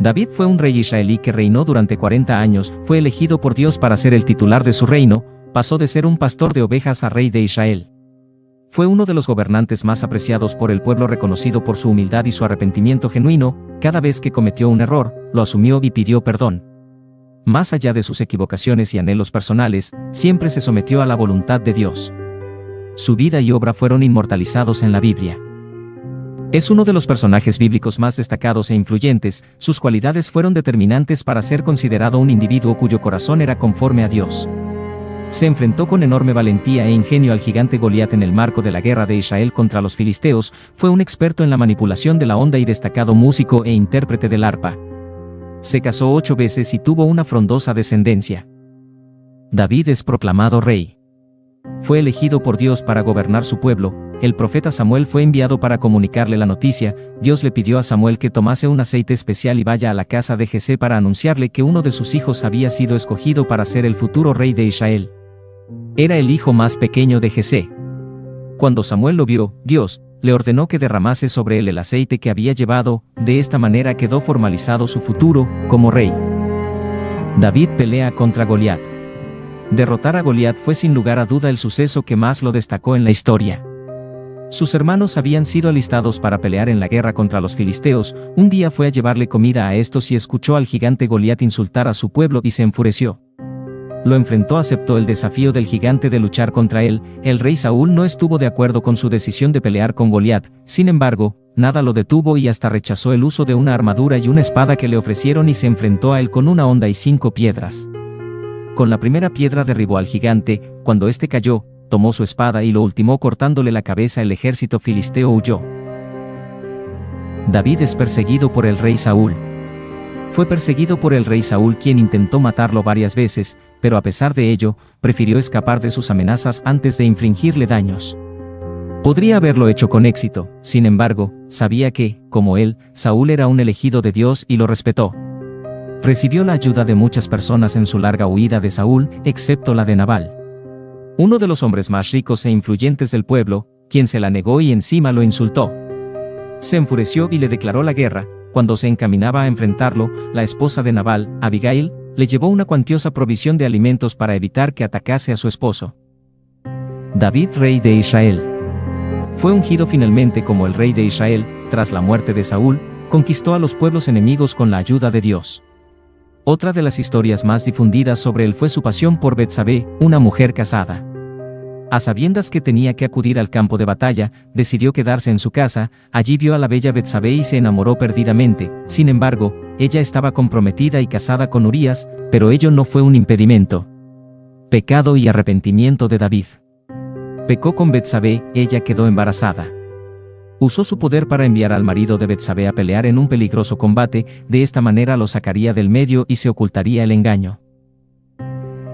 David fue un rey israelí que reinó durante 40 años, fue elegido por Dios para ser el titular de su reino, pasó de ser un pastor de ovejas a rey de Israel. Fue uno de los gobernantes más apreciados por el pueblo, reconocido por su humildad y su arrepentimiento genuino. Cada vez que cometió un error, lo asumió y pidió perdón. Más allá de sus equivocaciones y anhelos personales, siempre se sometió a la voluntad de Dios. Su vida y obra fueron inmortalizados en la Biblia. Es uno de los personajes bíblicos más destacados e influyentes. Sus cualidades fueron determinantes para ser considerado un individuo cuyo corazón era conforme a Dios. Se enfrentó con enorme valentía e ingenio al gigante Goliat en el marco de la guerra de Israel contra los filisteos. Fue un experto en la manipulación de la onda y destacado músico e intérprete del arpa. Se casó 8 veces y tuvo una frondosa descendencia. David es proclamado rey. Fue elegido por Dios para gobernar su pueblo. El profeta Samuel fue enviado para comunicarle la noticia. Dios le pidió a Samuel que tomase un aceite especial y vaya a la casa de Jesé para anunciarle que uno de sus hijos había sido escogido para ser el futuro rey de Israel. Era el hijo más pequeño de Jesé. Cuando Samuel lo vio, Dios le ordenó que derramase sobre él el aceite que había llevado. De esta manera quedó formalizado su futuro como rey. David pelea contra Goliat. Derrotar a Goliat fue sin lugar a duda el suceso que más lo destacó en la historia. Sus hermanos habían sido alistados para pelear en la guerra contra los filisteos. Un día fue a llevarle comida a estos y escuchó al gigante Goliat insultar a su pueblo y se enfureció. Lo enfrentó, aceptó el desafío del gigante de luchar contra él. El rey Saúl no estuvo de acuerdo con su decisión de pelear con Goliat. Sin embargo, nada lo detuvo y hasta rechazó el uso de una armadura y una espada que le ofrecieron y se enfrentó a él con una honda y 5 piedras. Con la primera piedra derribó al gigante. Cuando éste cayó, tomó su espada y lo ultimó cortándole la cabeza. El ejército filisteo huyó. David es perseguido por el rey Saúl. Fue perseguido por el rey Saúl, quien intentó matarlo varias veces, pero a pesar de ello, prefirió escapar de sus amenazas antes de infligirle daños. Podría haberlo hecho con éxito, sin embargo, sabía que, como él, Saúl era un elegido de Dios y lo respetó. Recibió la ayuda de muchas personas en su larga huida de Saúl, excepto la de Nabal, uno de los hombres más ricos e influyentes del pueblo, quien se la negó y encima lo insultó. Se enfureció y le declaró la guerra. Cuando se encaminaba a enfrentarlo, la esposa de Nabal, Abigail, le llevó una cuantiosa provisión de alimentos para evitar que atacase a su esposo. David, rey de Israel. Fue ungido finalmente como el rey de Israel. Tras la muerte de Saúl, conquistó a los pueblos enemigos con la ayuda de Dios. Otra de las historias más difundidas sobre él fue su pasión por Betsabé, una mujer casada. A sabiendas que tenía que acudir al campo de batalla, decidió quedarse en su casa. Allí vio a la bella Betsabé y se enamoró perdidamente. Sin embargo, ella estaba comprometida y casada con Urías, pero ello no fue un impedimento. Pecado y arrepentimiento de David. Pecó con Betsabé, ella quedó embarazada. Usó su poder para enviar al marido de Betsabé a pelear en un peligroso combate. De esta manera lo sacaría del medio y se ocultaría el engaño.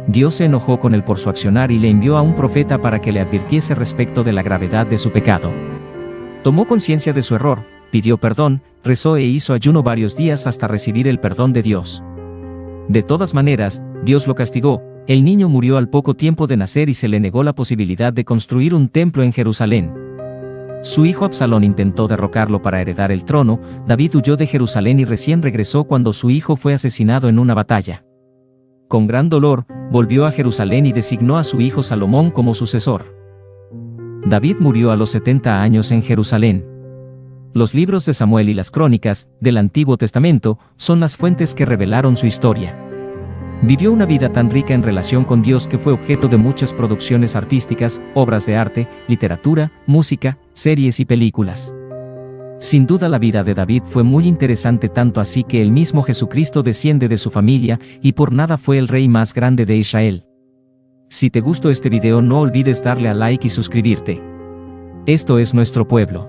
Dios se enojó con él por su accionar y le envió a un profeta para que le advirtiese respecto de la gravedad de su pecado. Tomó conciencia de su error, pidió perdón, rezó e hizo ayuno varios días hasta recibir el perdón de Dios. De todas maneras, Dios lo castigó. El niño murió al poco tiempo de nacer y se le negó la posibilidad de construir un templo en Jerusalén. Su hijo Absalón intentó derrocarlo para heredar el trono. David huyó de Jerusalén y recién regresó cuando su hijo fue asesinado en una batalla. Con gran dolor, volvió a Jerusalén y designó a su hijo Salomón como sucesor. David murió a los 70 años en Jerusalén. Los libros de Samuel y las crónicas del Antiguo Testamento son las fuentes que revelaron su historia. Vivió una vida tan rica en relación con Dios que fue objeto de muchas producciones artísticas, obras de arte, literatura, música, series y películas. Sin duda la vida de David fue muy interesante, tanto así que el mismo Jesucristo desciende de su familia y por nada fue el rey más grande de Israel. Si te gustó este video no olvides darle a like y suscribirte. Esto es nuestro pueblo.